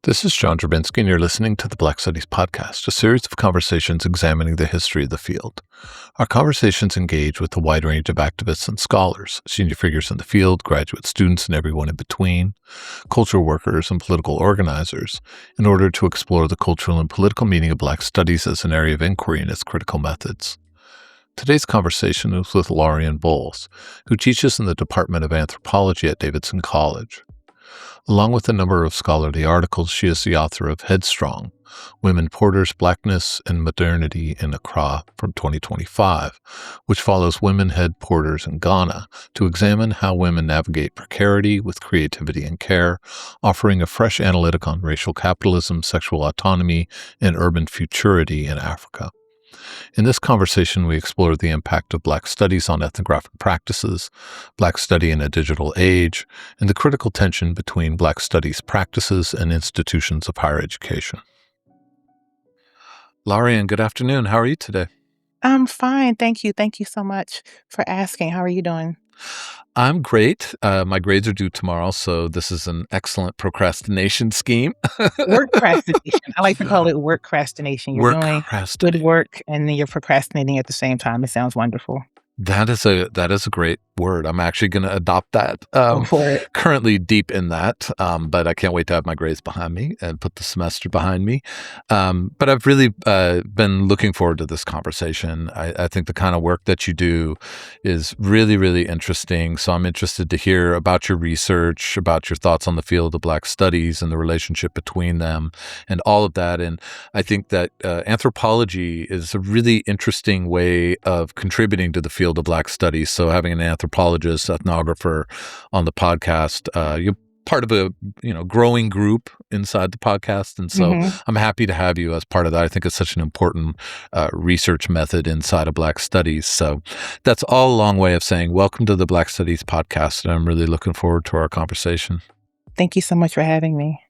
This is John Drabinski, and you're listening to the Black Studies Podcast, a series of conversations examining the history of the field. Our conversations engage with a wide range of activists and scholars, senior figures in the field, graduate students, and everyone in between, cultural workers and political organizers, in order to explore the cultural and political meaning of Black studies as an area of inquiry and its critical methods. Today's conversation is with Laurian Bowles, who teaches in the Department of Anthropology at Davidson College. Along with a number of scholarly articles, she is the author of Headstrong, Women Porters, Blackness, and Modernity in Accra from 2025, which follows women head porters in Ghana to examine how women navigate precarity with creativity and care, offering a fresh analytic on racial capitalism, sexual autonomy, and urban futurity in Africa. In this conversation, we explore the impact of Black studies on ethnographic practices, Black study in a digital age, and the critical tension between Black studies practices and institutions of higher education. Laurian, good afternoon. How are you today? I'm fine. Thank you. Thank you so much for asking. How are you doing? I'm great. My grades are due tomorrow, so this is an excellent procrastination scheme. Work procrastination. I like to call it work procrastination. You're doing good Procrastinate. work and then you're procrastinating at the same time. It sounds wonderful. That is a great word. I'm actually going to adopt that. Go for it. Currently deep in that, but I can't wait to have my grades behind me and put the semester behind me. But I've really been looking forward to this conversation. I think the kind of work that you do is really, really interesting. So I'm interested to hear about your research, about your thoughts on the field of Black studies and the relationship between them and all of that. And I think that anthropology is a really interesting way of contributing to the field of Black studies. So having an anthropologist, ethnographer on the podcast, you're part of a growing group inside the podcast. And so I'm happy to have you as part of that. I think it's such an important research method inside of Black studies. So that's all a long way of saying welcome to the Black Studies Podcast. And I'm really looking forward to our conversation. Thank you so much for having me.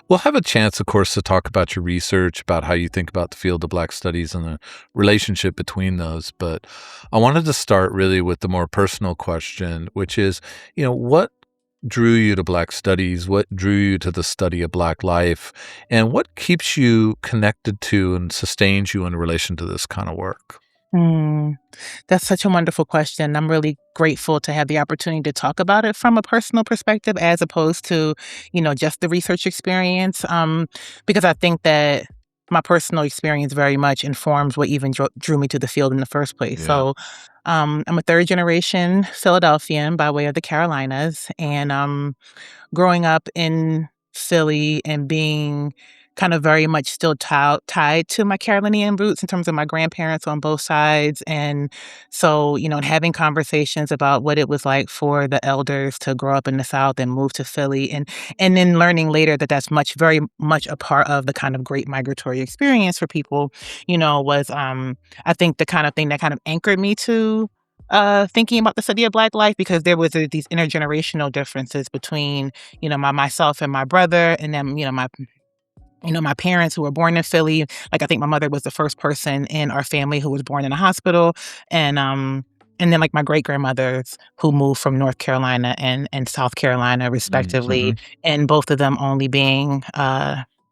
We'll have a chance, of course, to talk about your research, about how you think about the field of Black studies and the relationship between those. But I wanted to start really with the more personal question, which is, what drew you to Black studies? What drew you to the study of Black life? And what keeps you connected to and sustains you in relation to this kind of work? That's such a wonderful question. I'm really grateful to have the opportunity to talk about it from a personal perspective as opposed to, just the research experience. Because I think that my personal experience very much informs what even drew me to the field in the first place. Yeah. So I'm a third generation Philadelphian by way of the Carolinas. And growing up in Philly and being kind of very much still tied to my Carolinian roots in terms of my grandparents on both sides. And so, and having conversations about what it was like for the elders to grow up in the South and move to Philly. And then learning later that that's very much a part of the kind of great migratory experience for people, was, I think, the kind of thing that kind of anchored me to thinking about the study of Black life, because there was these intergenerational differences between, myself and my brother, and then, my parents who were born in Philly. Like, I think my mother was the first person in our family who was born in a hospital. And then like my great-grandmothers who moved from North Carolina and South Carolina respectively. And both of them only being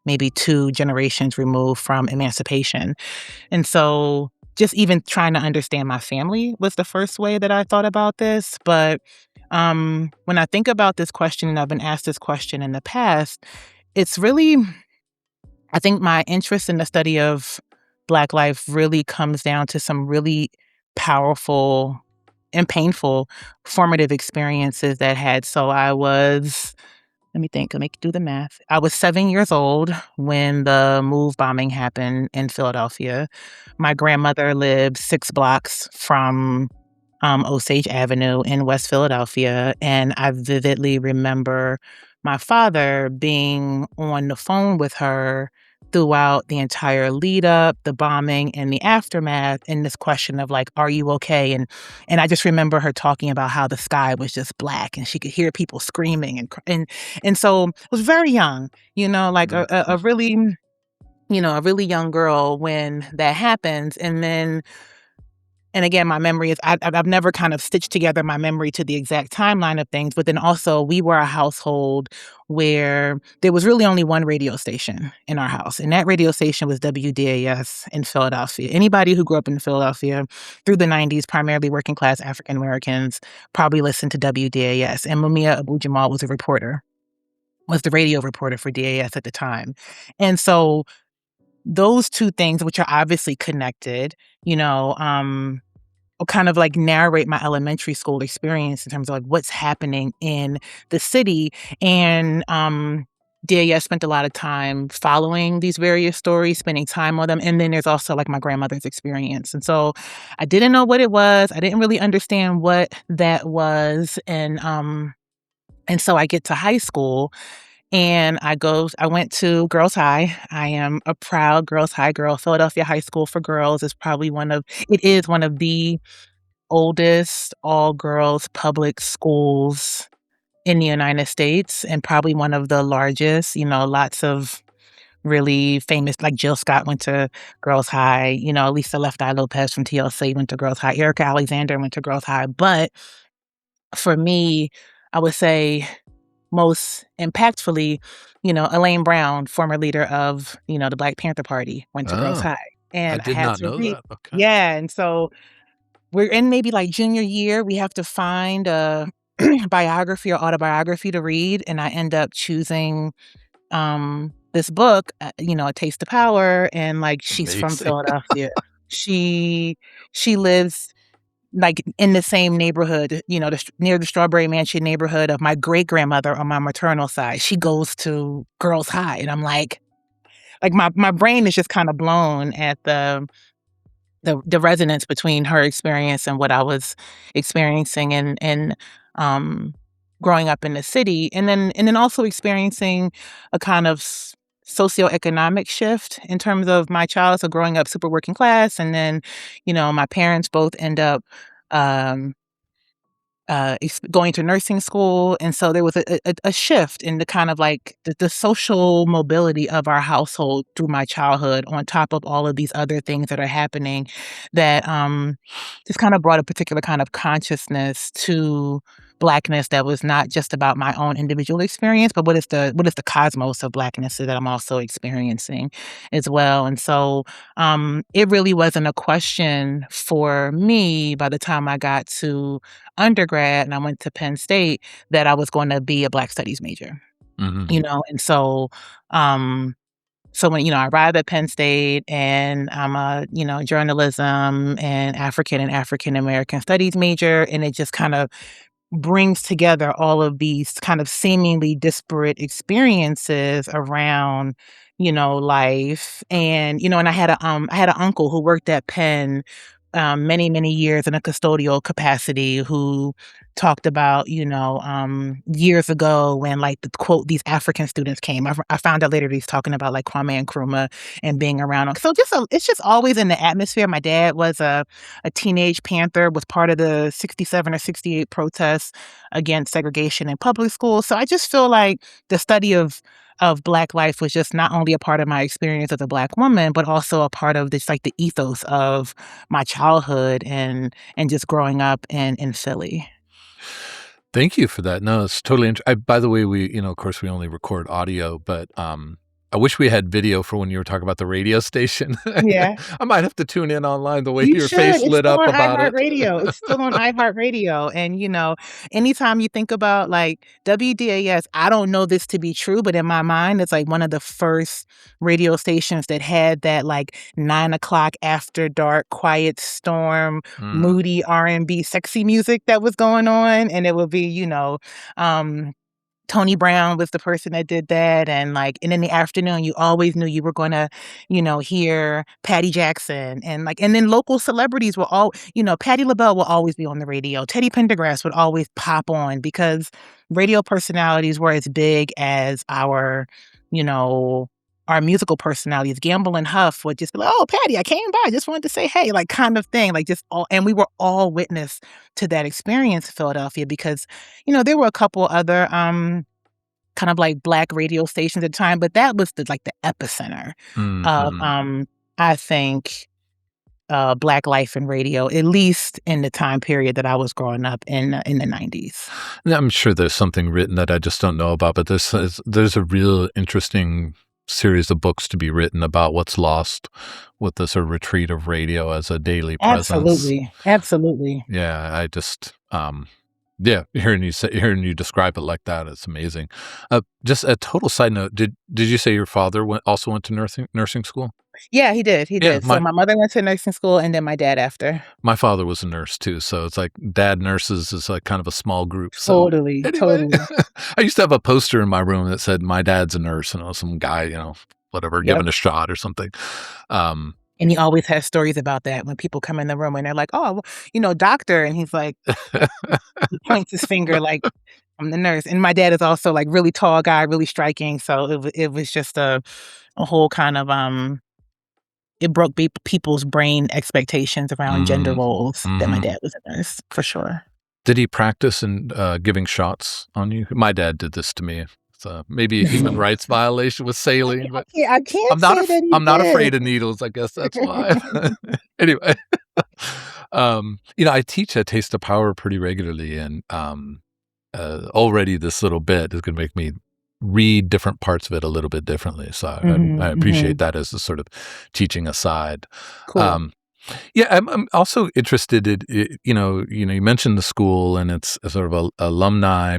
maybe 2 generations removed from emancipation. And so just even trying to understand my family was the first way that I thought about this. But when I think about this question, and I've been asked this question in the past, it's really, I think my interest in the study of Black life really comes down to some really powerful and painful formative experiences that I had. So I was, let me do the math. I was 7 years old when the MOVE bombing happened in Philadelphia. My grandmother lived 6 blocks from Osage Avenue in West Philadelphia. And I vividly remember my father being on the phone with her throughout the entire lead up, the bombing, and the aftermath, and this question of like, are you okay? And I just remember her talking about how the sky was just black and she could hear people screaming and so I was very young, like a really young girl when that happens. And then and again, my memory is I've never kind of stitched together my memory to the exact timeline of things, but then also we were a household where there was really only one radio station in our house, and that radio station was WDAS in Philadelphia. Anybody who grew up in Philadelphia through the 90s, primarily working class African Americans, probably listened to WDAS, and Mumia Abu-Jamal was the radio reporter for DAS at the time. And so those two things, which are obviously connected, kind of like narrate my elementary school experience in terms of like what's happening in the city. And DAS spent a lot of time following these various stories, spending time on them. And then there's also like my grandmother's experience. And so I didn't know what it was. I didn't really understand what that was. And so I get to high school and I went to Girls High. I am a proud Girls High girl. Philadelphia High School for Girls it is one of the oldest all-girls public schools in the United States and probably one of the largest. Lots of really famous, like Jill Scott went to Girls High, Lisa Left Eye Lopez from TLC went to Girls High, Erica Alexander went to Girls High. But for me, I would say most impactfully, Elaine Brown, former leader of, the Black Panther Party, went to Girls Oh, High. I And I did had not to know read. that. Okay. Yeah, and so we're in maybe like junior year, we have to find a biography or autobiography to read, and I end up choosing this book, A Taste of Power, and like she's from Amazing. Philadelphia. She she lives like in the same neighborhood, near the Strawberry Mansion neighborhood of my great grandmother on my maternal side. She goes to Girls High, and I'm like my brain is just kind of blown at the resonance between her experience and what I was experiencing and um growing up in the city, and then also experiencing a kind of socioeconomic shift in terms of my child. So growing up super working class, and then my parents both end up um going to nursing school, and so there was a shift in the kind of like the social mobility of our household through my childhood, on top of all of these other things that are happening that just kind of brought a particular kind of consciousness to Blackness that was not just about my own individual experience, but what is the cosmos of Blackness that I'm also experiencing as well. And so it really wasn't a question for me by the time I got to undergrad and I went to Penn State that I was going to be a Black Studies major, Mhm. and so when, I arrived at Penn State and I'm a, journalism and African American studies major, and it just kind of brings together all of these kind of seemingly disparate experiences around, life. And I had an uncle who worked at Penn many, many years in a custodial capacity, who talked about, years ago when like the quote, these African students came. I found out later that he's talking about like Kwame Nkrumah and being around 'em. So it's just always in the atmosphere. My dad was a teenage Panther, was part of the 67 or 68 protests against segregation in public schools. So I just feel like the study of Black life was just not only a part of my experience as a Black woman, but also a part of this like the ethos of my childhood and just growing up in Philly. Thank you for that. No, it's totally by the way, of course, we only record audio, but, I wish we had video for when you were talking about the radio station. Yeah. I might have to tune in online the way You your should. face It's lit still up on about it. iHeartRadio. It's still on iHeartRadio. And, anytime you think about like WDAS, I don't know this to be true, but in my mind, it's like one of the first radio stations that had that like 9 o'clock after dark, quiet storm, Mm. moody R&B, sexy music that was going on. And it would be, um, Tony Brown was the person that did that, and in the afternoon, you always knew you were gonna, hear Patty Jackson, and then local celebrities will Patti LaBelle will always be on the radio. Teddy Pendergrass would always pop on because radio personalities were as big as you know, our musical personalities. Gamble and Huff would just be like, "Oh, Patty, I came by, I just wanted to say hey," like, kind of thing, like, just all and we were all witness to that experience in Philadelphia because there were a couple other, kind of like Black radio stations at the time, but that was the epicenter Mm, of, mhm. I think, Black life in radio, at least in the time period that I was growing up in the 90s. And I'm sure there's something written that I just don't know about, but there's a real interesting series of books to be written about what's lost with the sort of retreat of radio as a daily presence. Absolutely. Absolutely. Yeah, I just yeah, hearing you describe it like that, it's amazing. Just a total side note, did you say your father also went to nursing school? Yeah, he did, he Yeah, did. So my mother went to nursing school and then my dad after. my father was a nurse too, so it's like dad nurses is like kind of a small group. So Totally, anyway, totally. I used to have a poster in my room that said my dad's a nurse, and it was some guy, whatever, Yep. giving a shot or something. Um, And he always has stories about that when people come in the room and they're like, "Oh, well, doctor," and he's like he points his finger like, "I'm the nurse." And my dad is also, like, really tall guy, really striking, so it was just a whole kind of, it broke people's brain expectations around gender mm, roles that my mhm. dad was a nurse, for sure. Did he practice in giving shots on you? My dad did this to me. So maybe a human rights violation with saline, but I can't say that he I'm not did. afraid of needles. I guess that's why. Anyway, I teach at Taste of Power pretty regularly, and already this little bit is going to make me read different parts of it a little bit differently. So I Mhm, appreciate mhm. that as a sort of teaching aside. Cool. Um, yeah, I'm also interested in, you mentioned the school and it's a sort of alumni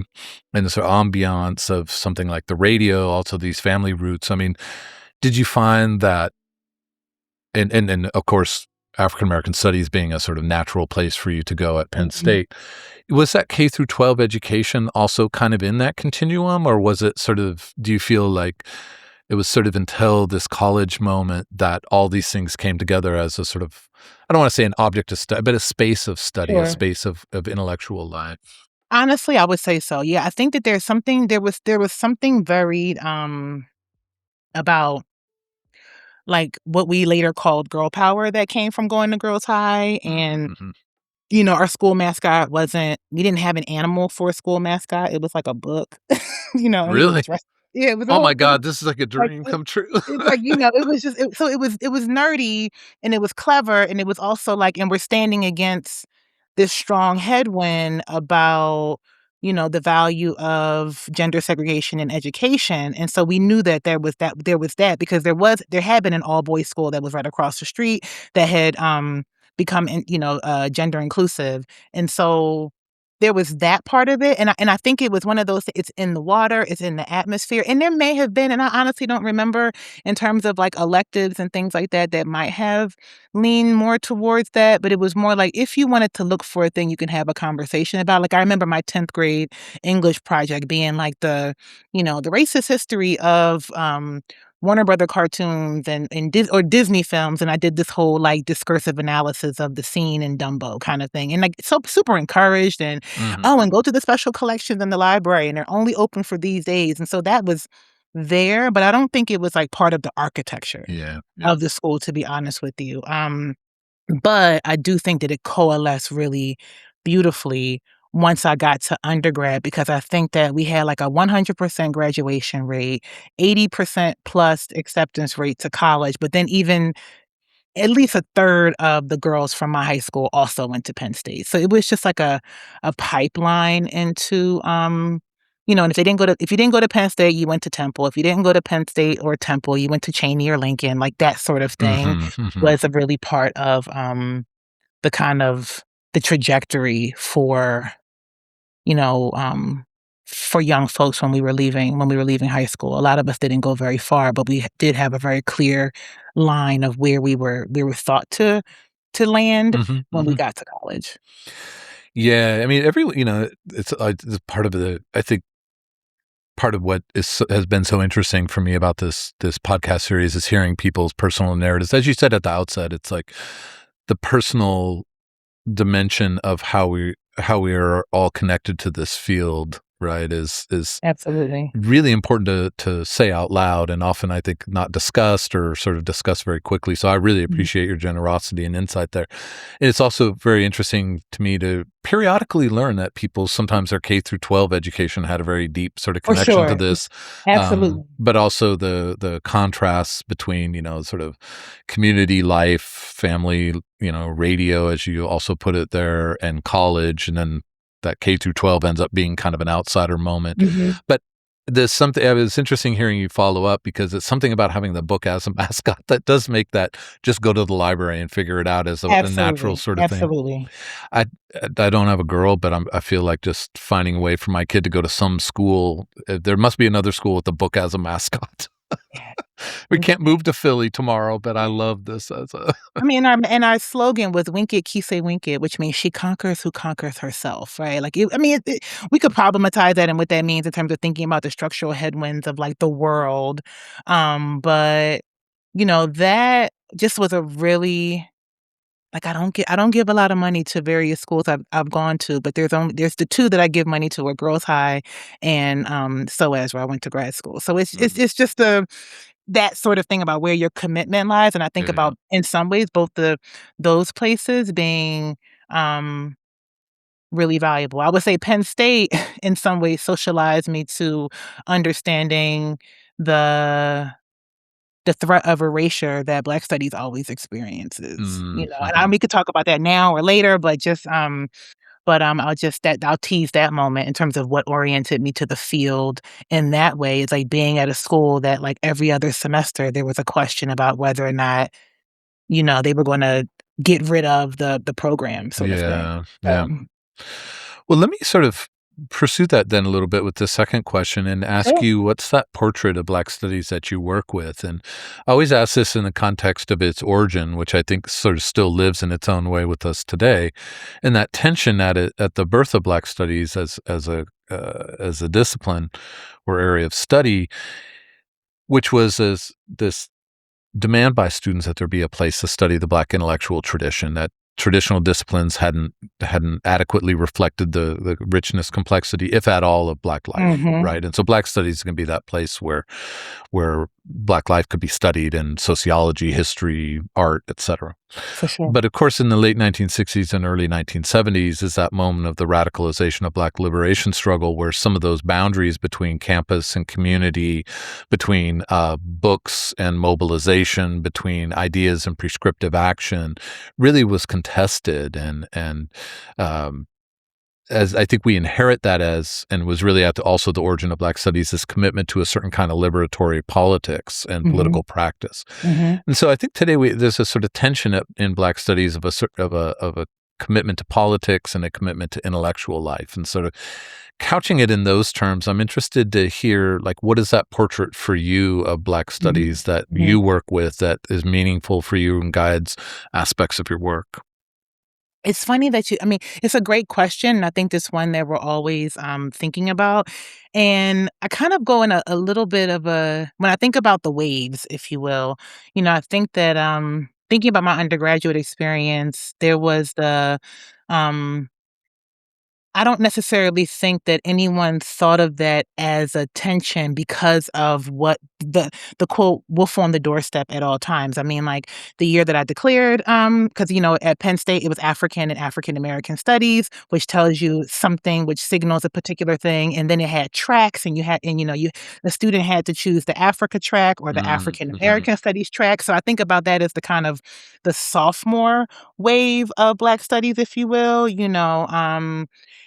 and the sort of ambiance of something like the radio, also these family roots. I mean, did you find that, and of course, African American studies being a sort of natural place for you to go at Penn Mhm. State, was that K through 12 education also kind of in that continuum, or was it sort of, do you feel like it was sort of until this college moment that all these things came together as a sort of, I don't want to say an object of study, but a space of study, a Sure. space of intellectual life? Honestly, I would say so. Yeah, I think that there was something very, about, like, what we later called girl power that came from going to Girls High, and Mhm. our school mascot wasn't we didn't have an animal for a school mascot, it was like a book, and we would Really? dress yeah, it was Oh all my it was God, this is like a like, dream come true. it's like, it was just so it was nerdy, and it was clever, and it was also like and we're standing against this strong headwind about, the value of gender segregation in education, and so we knew that there was that because there had been an all-boys school that was right across the street that had, become gender inclusive, and so there was that part of it, and I think it was one of those it's in the water, it's in the atmosphere, and there may have been, and I honestly don't remember in terms of, like, electives and things like that that might have leaned more towards that, but it was more like if you wanted to look for a thing you can have a conversation about, like, I remember my 10th grade English project being like the racist history of, Warner Brother cartoons or Disney films, and I did this whole, like, discursive analysis of the scene in Dumbo kind of thing, and, like, so super encouraged and, Mhm. "Oh, and go to the special collections in the library, and they're only open for these days," and so that was there, but I don't think it was, like, part of the architecture Yeah, yeah. of the school, to be honest with you, but I do think that it coalesced really beautifully once I got to undergrad because I think that we had like a 100% graduation rate, 80% plus acceptance rate to college, but then even at least a third of the girls from my high school also went to Penn State. So it was just like a pipeline into, and if you didn't go to Penn State, you went to Temple. If you didn't go to Penn State or Temple, you went to Cheney or Lincoln, like that sort of thing Mhm, mhm. was a really part of, the kind of the trajectory you know, um, for young folks when we were leaving high school. A lot of us didn't go very far, but we did have a very clear line of where we were thought to land Mhm, when we mhm. got to college. Yeah, I mean, it's part of I think part of what has been so interesting for me about this podcast series is hearing people's personal narratives. As you said at the outset, it's like the personal dimension of how we are all connected to this field right, is Absolutely. really important to say out loud, and often I think not discussed or sort of discussed very quickly. So I really Mhm. appreciate your generosity and insight there. And it's also very interesting to me to periodically learn that people sometimes their K through 12 education had a very deep sort of For connection to sure. this, Absolutely. but also the contrasts between sort of community life, family, radio, as you also put it there, and college, and then that K through 12 ends up being kind of an outsider moment. Mhm. But there's something it was interesting hearing you follow up because it's something about having the book as a mascot that does make that just go to the library and figure it out as a natural Absolutely. sort of thing. Absolutely. I I don't have a girl, but I feel like just finding a way for my kid to go to some school. There must be another school with the book as a mascot. We Yeah. can't move to Philly tomorrow, but I love this as a I mean, our slogan was "Wink it, Kise wink it," which means she conquers who conquers herself, right? Like, we could problematize that and what that means in terms of thinking about the structural headwinds of, like, the world, but, that just was a really like, I don't give a lot of money to various schools I've gone to, but there's the 2 that I give money to are Girls High and, SOAS, where I went to grad school. So Mm, it's just that sort of thing about where your commitment lies, and I think yeah. about, in some ways, both those places being, um, really valuable. I would say Penn State, in some ways, socialized me to understanding the the threat of erasure that Black studies always experiences, Mm, and mhm. we could talk about that now or later, but I'll tease that moment in terms of what oriented me to the field in that way. It's like being at a school that, like, every other semester, there was a question about whether or not, they were gonna get rid of the program sort of thing. Yeah, So yeah. Well, let me sort of pursue that then a little bit with the second question and ask sure. you what's that portrait of Black studies that you work with? And I always ask this in the context of its origin, which I think sort of still lives in its own way with us today, and that tension at the birth of Black studies as a discipline or area of study, which was as this demand by students that there be a place to study the Black intellectual tradition, that traditional disciplines hadn't adequately reflected the richness, complexity, if at all, of Black life, Mhm. right? And so Black studies is gonna be that place where Black life could be studied in sociology, history, art, etcetera. For sure. But of course, in the late 1960s and early 1970s is that moment of the radicalization of Black liberation struggle, where some of those boundaries between campus and community, between books and mobilization, between ideas and prescriptive action, really was contested, and um, as I think we inherit that as, and was really at also the origin of Black studies, this commitment to a certain kind of liberatory politics and Mhm. political practice. Mhm. And so I think today there's a sort of tension in Black studies of a commitment to politics and a commitment to intellectual life, and sort of couching it in those terms. I'm interested to hear, like, what is that portrait for you of Black Mhm. studies that Mhm. you work with that is meaningful for you and guides aspects of your work? It's funny that it's a great question, and I think it's one that we're always, thinking about, and I kind of go in a little bit of a when I think about the waves, if you will, I think that, thinking about my undergraduate experience, there was um I don't necessarily think that anyone thought of that as a tension because of what the quote "wolf on the doorstep at all times." I mean, like, the year that I declared, because at Penn State it was African and African American Studies, which tells you something, which signals a particular thing, and then it had tracks, and you the student had to choose the Africa track or the Mm, African mhm. American Studies track. So I think about that as the kind of the sophomore wave of Black studies, if you will.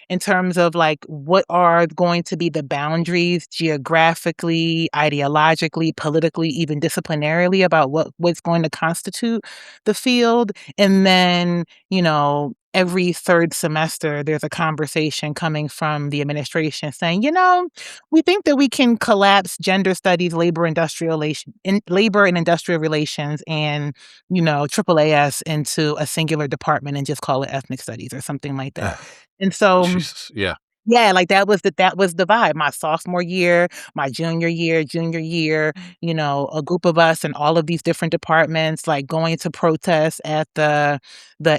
In terms of, like, what are going to be the boundaries geographically, ideologically, politically, even disciplinarily about what's going to constitute the field. And then, every third semester, there's a conversation coming from the administration saying, we think that we can collapse gender studies, labor and industrial relations, and, AAAS into a singular department and just call it ethnic studies or something like that. And so Jesus, yeah. Yeah, like that was the vibe. My sophomore year, my junior year, a group of us in all of these different departments, like going to protest at the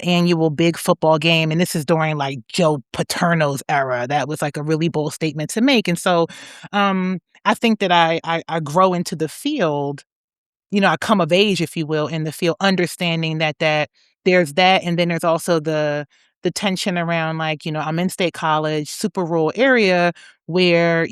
annual big football game. And this is during like Joe Paterno's era. That was like a really bold statement to make. And so I think that I grow into the field, I come of age, if you will, in the field, understanding that there's that, and then there's also the tension around like, I'm in state college, super rural area where,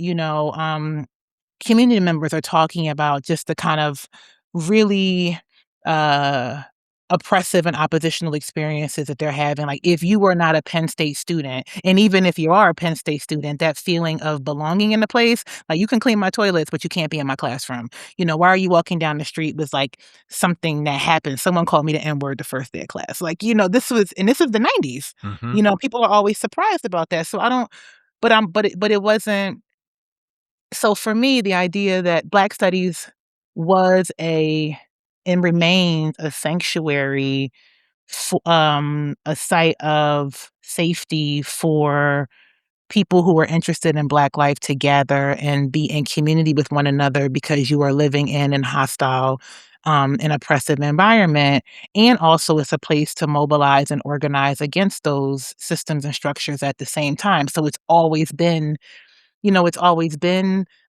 community members are talking about just the kind of really uh oppressive and oppositional experiences that they're having. Like if you were not a Penn State student, and even if you are a Penn State student, that feeling of belonging in the place, like you can clean my toilets, but you can't be in my classroom. Why are you walking down the street was like something that happened. Someone called me the N-word the first day of class. Like, this was the 90s. Hmm. People are always surprised about that. So I don't but it wasn't. So for me, the idea that Black studies was a and remains a sanctuary, a site of safety for people who are interested in Black life to gather and be in community with one another because you are living in an hostile, and oppressive environment. And also it's a place to mobilize and organize against those systems and structures at the same time. So it's always been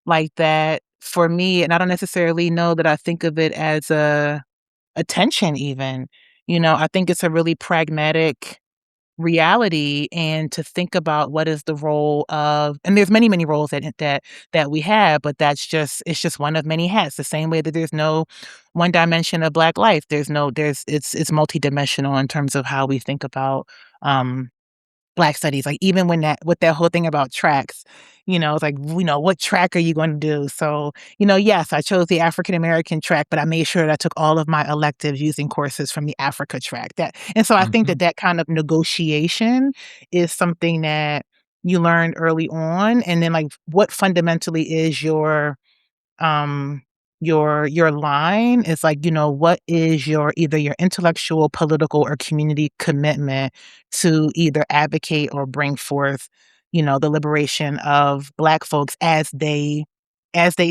like that for me, and I don't necessarily know that I think of it as a tension even. I think it's a really pragmatic reality, and to think about what is the role of, and there's many, many roles that we have, but it's just one of many hats. The same way that there's no one dimension of Black life. It's multidimensional in terms of how we think about um Black studies, like, even when that with that whole thing about tracks, it's like, "What track are you gonna do?" So, yes, I chose the African American track, but I made sure that I took all of my electives using courses from the Africa track. So I think Hmm. that kind of negotiation is something that you learned early on, and then, like, what fundamentally is um your line is like, what is your either your intellectual, political, or community commitment to either advocate or bring forth, the liberation of Black folks as they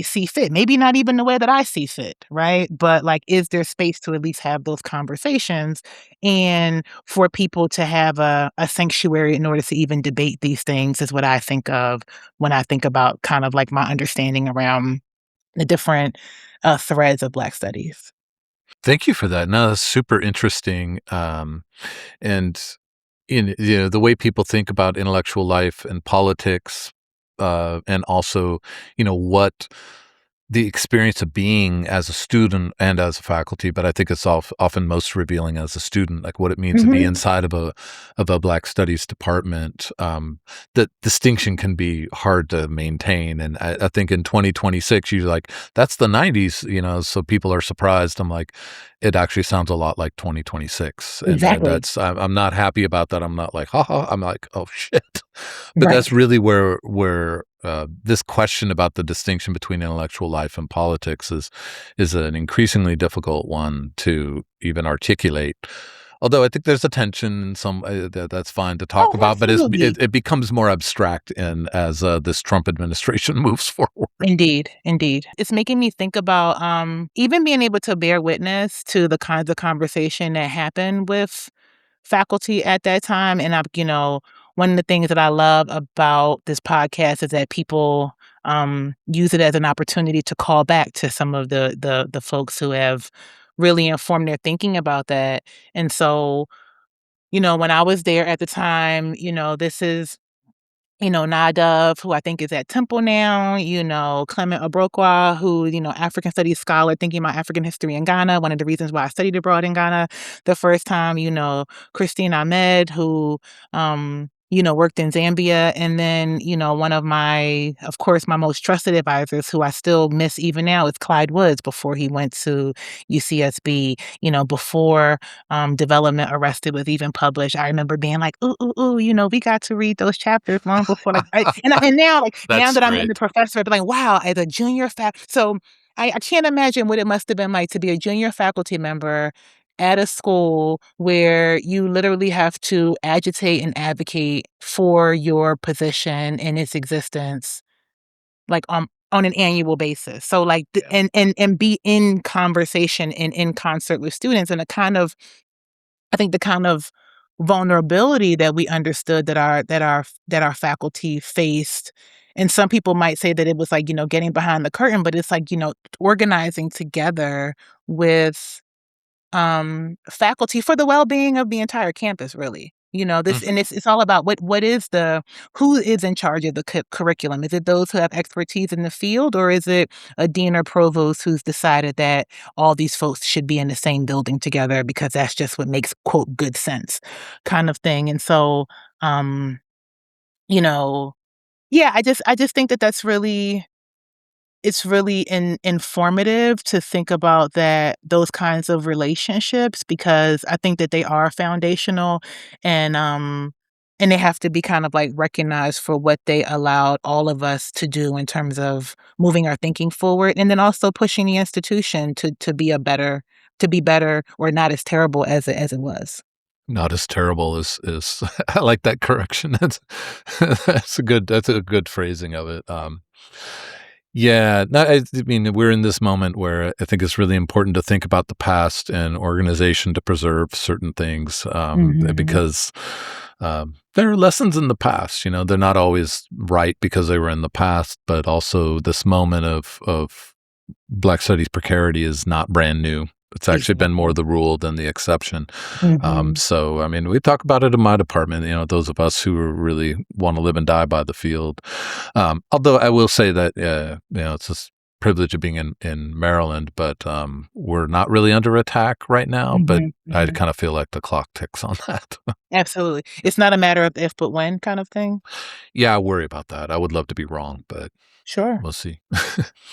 see fit. Maybe not even the way that I see fit, right? But like, is there space to at least have those conversations and for people to have a sanctuary in order to even debate these things is what I think of when I think about kind of like my understanding around the different, threads of Black studies. Thank you for that. No, that's super interesting. And the way people think about intellectual life and politics, and also, what the experience of being as a student and as a faculty, but I think it's often most revealing as a student, like what it means to be Mhm. inside of a Black Studies department. The distinction can be hard to maintain, and I think in 2026, you're like, "That's the '90s," so people are surprised. I'm like, "It actually sounds a lot like 2026," and Exactly. that's I'm not happy about that. I'm not like, "Ha ha." I'm like, "Oh shit," but Right. that's really where this question about the distinction between intellectual life and politics is an increasingly difficult one to even articulate. Although I think there's a tension in some that's fine to talk Oh, about, but absolutely. it becomes more abstract in as this Trump administration moves forward. Indeed, indeed. It's making me think about, even being able to bear witness to the kinds of conversation that happened with faculty at that time, and one of the things that I love about this podcast is that people, use it as an opportunity to call back to some of the folks who have really informed their thinking about that, and so, when I was there at the time, this is Nadav, who I think is at Temple now, Clement Obrokwa, who, African studies scholar thinking about African history in Ghana, one of the reasons why I studied abroad in Ghana the first time, Christine Ahmed, who, worked in Zambia. And then, one of of course, my most trusted advisors, who I still miss even now, is Clyde Woods before he went to UCSB, before Development Arrested was even published. I remember being like, "Ooh, ooh, ooh," we got to read those chapters long before, like, and now, like, now That's that I'm in the great. professor, I'd be like, "Wow," as a junior so I can't imagine what it must have been like to be a junior faculty member at a school where you literally have to agitate and advocate for your position and its existence, like, on an annual basis. So, like, the Yeah. and be in conversation and in concert with students, and a kind of I think the kind of vulnerability that we understood that our faculty faced, and some people might say that it was like, getting behind the curtain, but it's like, organizing together with faculty for the well-being of the entire campus, really. This, Mhm. and it's all about who is in charge of the curriculum? Is it those who have expertise in the field, or is it a dean or provost who's decided that all these folks should be in the same building together because that's just what makes, quote, good sense, kind of thing? And so, um, you know, yeah, I just think that that's really it's really informative to think about those kinds of relationships, because I think that they are foundational, and and they have to be kind of like recognized for what they allowed all of us to do in terms of moving our thinking forward, and then also pushing the institution to be better, or not as terrible as it was. Not as terrible as I like that correction. That's a good phrasing of it. Yeah, no, I mean, we're in this moment where I think it's really important to think about the past and organization to preserve certain things, Mhm. because there are lessons in the past. They're not always right because they were in the past, but also this moment of Black studies precarity is not brand new. It's actually been more Exactly. the rule than the exception. Mhm. So, I mean, we talk about it in my department, those of us who really want to live and die by the field. Although I will say that, it's a privilege of being in Maryland, but we're not really under attack right now. But Mhm. I Mhm. kind of feel like the clock ticks on that. Absolutely. It's not a matter of if, but when, kind of thing? Yeah, I worry about that. I would love to be wrong, but Sure. we'll see.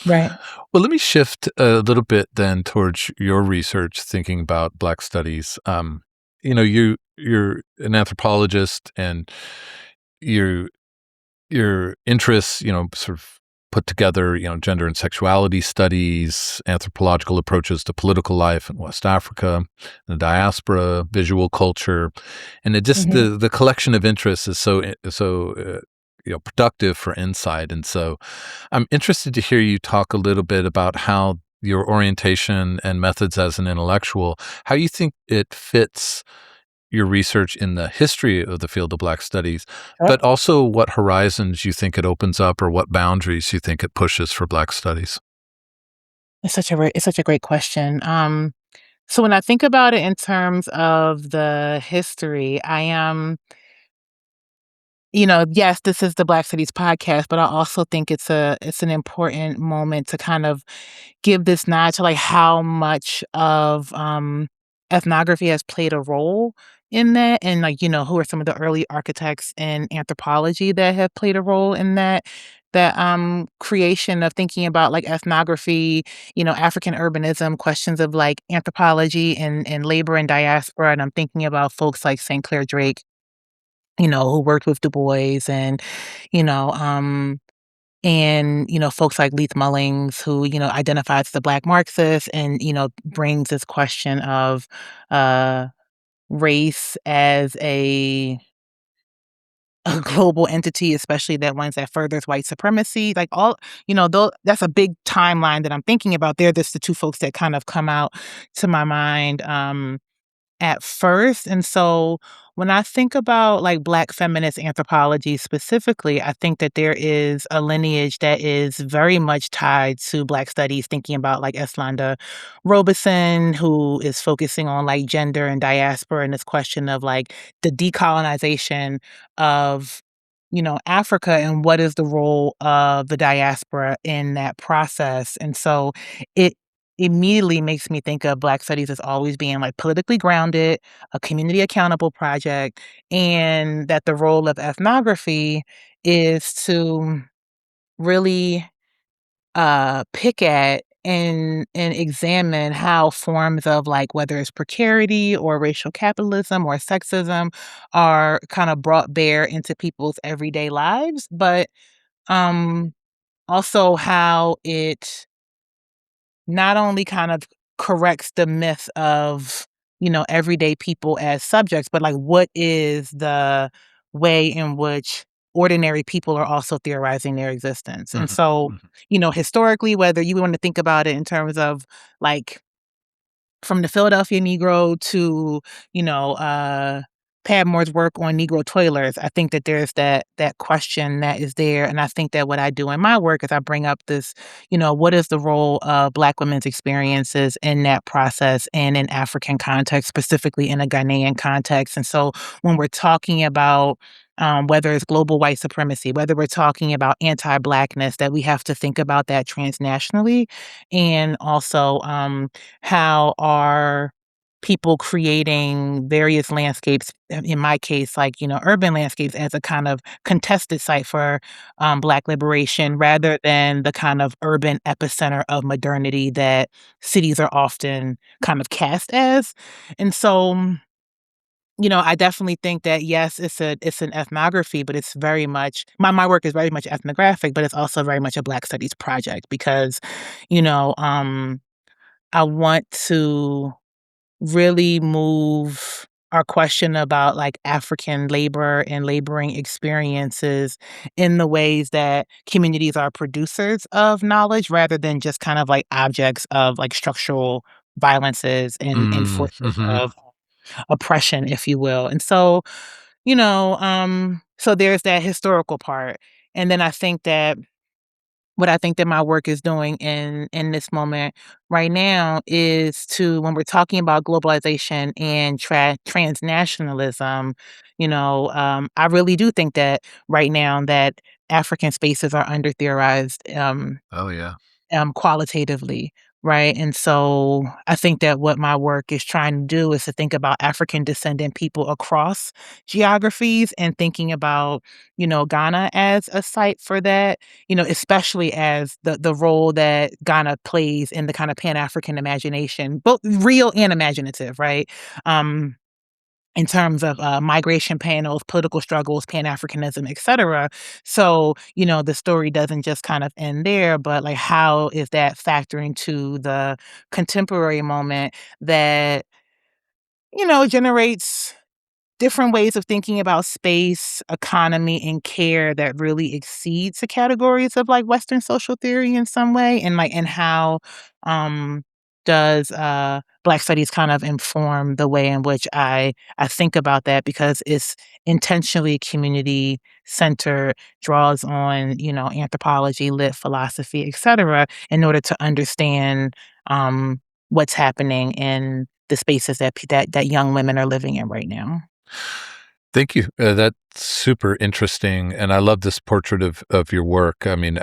Right. Well, let me shift a little bit then towards your research, thinking about Black studies. You're an anthropologist, and your your interests, sort of put together, gender and sexuality studies, anthropological approaches to political life in West Africa, the diaspora, visual culture, and it just Mhm. the collection of interests is productive for insight. And so I'm interested to hear you talk a little bit about how your orientation and methods as an intellectual, how you think it fits your research in the history of the field of Black studies, Sure. but also what horizons you think it opens up or what boundaries you think it pushes for Black studies. It's such a great question. So when I think about it in terms of the history, I am, yes, this is the Black Studies podcast, but I also think it's an important moment to kind of give this nod to, like, how much of, ethnography has played a role in that, and, like, who are some of the early architects in anthropology that have played a role in that creation of thinking about, like, ethnography, African urbanism, questions of, like, anthropology and labor and diaspora, and I'm thinking about folks like St. Clair Drake, who worked with Du Bois, you know, um folks like Leith Mullings, who, identifies as a Black Marxist, and, brings this question of, uh, race as a global entity, especially that ones that furthers white supremacy, like, all, though that's a big timeline that I'm thinking about. They're just the 2 folks that kind of come out to my mind, at first. And so when I think about, like, Black feminist anthropology specifically, I think that there is a lineage that is very much tied to Black studies, thinking about, like, Eslanda Robeson, who is focusing on, like, gender and diaspora and this question of, like, the decolonization of, Africa, and what is the role of the diaspora in that process. And so it immediately makes me think of Black studies as always being, like, politically grounded, a community accountable project, and that the role of ethnography is to really pick at and examine how forms of, like, whether it's precarity or racial capitalism or sexism are kind of brought bare into people's everyday lives, but um also how it not only kind of corrects the myth of everyday people as subjects, but like what is the way in which ordinary people are also theorizing their existence. And Mhm, so, mhm. historically, whether you want to think about it in terms of like from the Philadelphia Negro to, Padmore's work on Negro toilers, I think that there's that question that is there, and I think that what I do in my work is I bring up this, what is the role of Black women's experiences in that process and in African context, specifically in a Ghanaian context, and so when we're talking about whether it's global white supremacy, whether we're talking about anti-Blackness, that we have to think about that transnationally, and also how are people creating various landscapes, in my case, like, urban landscapes as a kind of contested site for Black liberation rather than the kind of urban epicenter of modernity that cities are often kind of cast as. And so, I definitely think that yes, it's an ethnography, but it's very much my work is very much ethnographic, but it's also very much a Black studies project because, you know, um, I want to really move our question about like African labor and laboring experiences in the ways that communities are producers of knowledge rather than just kind of like objects of like structural violences and Mm, forces mhm. of oppression, if you will. And so, so there's that historical part. And then I think that what I think that my work is doing in this moment right now is to when we're talking about globalization and transnationalism, I really do think that right now that African spaces are under theorized Oh, yeah. qualitatively, right? And so I think that what my work is trying to do is to think about African descendant people across geographies and thinking about, Ghana as a site for that, especially as the role that Ghana plays in the kind of Pan-African imagination, both real and imaginative, right? Um, in terms of migration panels, political struggles, Pan-Africanism, et cetera. So, the story doesn't just kind of end there, but like how is that factoring to the contemporary moment that, generates different ways of thinking about space, economy, and care that really exceeds the categories of like Western social theory in some way, and how um, does Black studies kind of inform the way in which I think about that because it's intentionally community centered, draws on anthropology, lit philosophy, etc., in order to understand what's happening in the spaces that young women are living in right now. Thank you. That's super interesting, and I love this portrait of your work. I mean,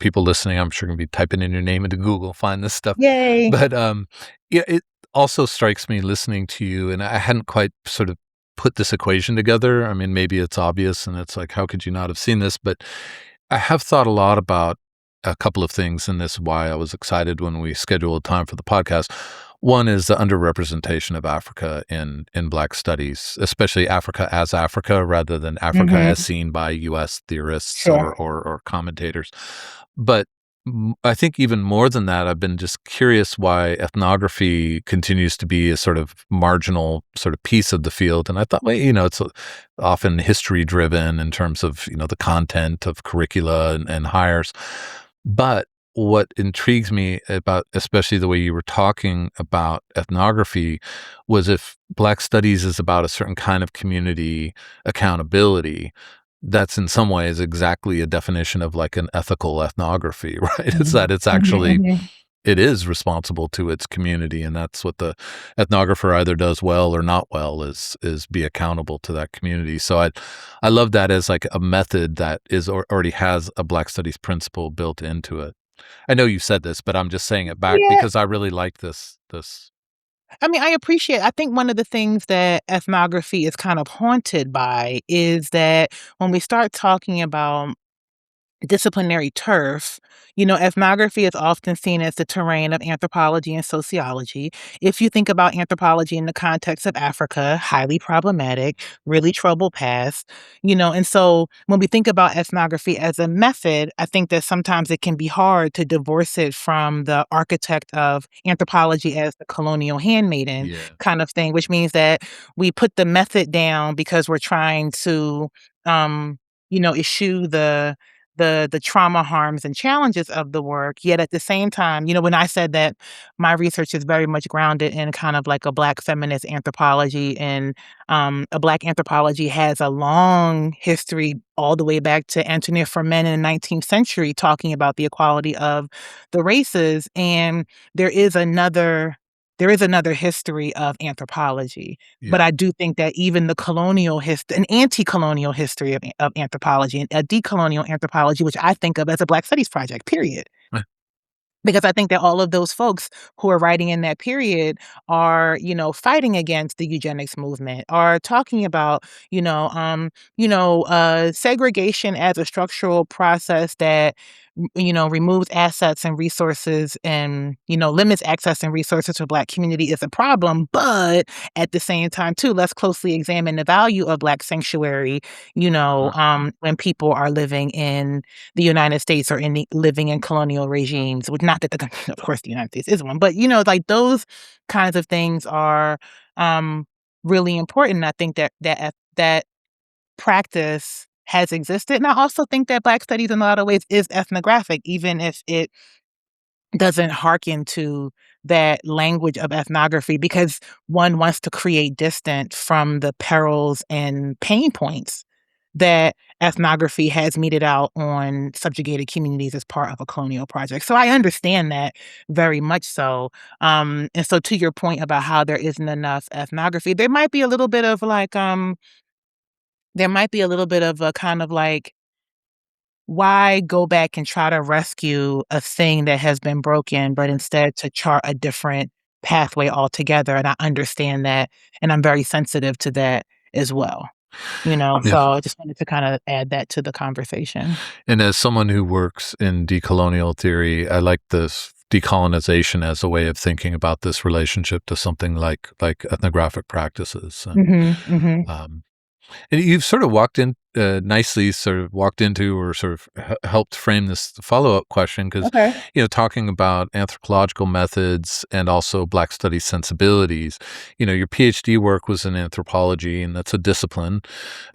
people listening, I'm sure, gonna be typing in your name into Google, find this stuff. Yay. But, yeah, it also strikes me listening to you, and I hadn't quite sort of put this equation together. I mean, maybe it's obvious, and it's like, how could you not have seen this? But I have thought a lot about a couple of things, and this is why I was excited when we scheduled time for the podcast. One is the underrepresentation of Africa in Black studies, especially Africa rather than Africa as Mhm. seen by U.S. theorists Sure. or commentators. But I think even more than that, I've been just curious why ethnography continues to be a sort of marginal sort of piece of the field. And I thought, well, it's often history driven in terms of, the content of curricula and hires. But what intrigues me about, especially the way you were talking about ethnography, was if Black studies is about a certain kind of community accountability, that's in some ways exactly a definition of like an ethical ethnography, right? It's that Mhm. it's Mhm, actually mhm. it is responsible to its community, and that's what the ethnographer either does well or not well is be accountable to that community. So I love that as like a method that is already has a Black studies principle built into it. I know you said this, but I'm just saying it back Yeah, because I really like this. I mean, I think one of the things that ethnography is kind of haunted by is that when we start talking about disciplinary turf, ethnography is often seen as the terrain of anthropology and sociology. If you think about anthropology in the context of Africa, highly problematic, really troubled past, and so when we think about ethnography as a method, I think that sometimes it can be hard to divorce it from the architect of anthropology as the colonial handmaiden Yeah. kind of thing, which means that we put the method down because we're trying to, eschew the trauma, harms, and challenges of the work, yet at the same time, when I said that my research is very much grounded in kind of like a Black feminist anthropology, and a Black anthropology has a long history all the way back to Antoinette Fermin in the 19th century talking about the equality of the races, and there is another there is another history of anthropology. Yeah. But I do think that even the colonial an anti-colonial history of anthropology and a decolonial anthropology, which I think of as a Black Studies project, period. Eh, Because I think that all of those folks who are writing in that period are, fighting against the eugenics movement, are talking about, segregation as a structural process that, removes assets and resources and, limits access and resources to Black community is a problem. But at the same time, too, let's closely examine the value of Black sanctuary, uh, when people are living in the United States or living in colonial regimes, which not that of course, the United States is one, but, like, those kinds of things are, really important. I think that practice has existed, and I also think that Black studies in a lot of ways is ethnographic, even if it doesn't hearken to that language of ethnography, because one wants to create distance from the perils and pain points that ethnography has meted out on subjugated communities as part of a colonial project. So I understand that very much so. And so to your point about how there isn't enough ethnography, there might be a little bit of a kind of like, why go back and try to rescue a thing that has been broken, but instead to chart a different pathway altogether? And I understand that, and I'm very sensitive to that as well. yeah. So I just wanted to kinda add that to the conversation. And as someone who works in decolonial theory, I like this decolonization as a way of thinking about this relationship to something like ethnographic practices. Mhm, mhm, Um, And you've sort of walked in nicely, sort of walked into, or sort of helped frame this follow-up question, because okay. talking about anthropological methods and also Black studies sensibilities. Your PhD work was in anthropology, and that's a discipline.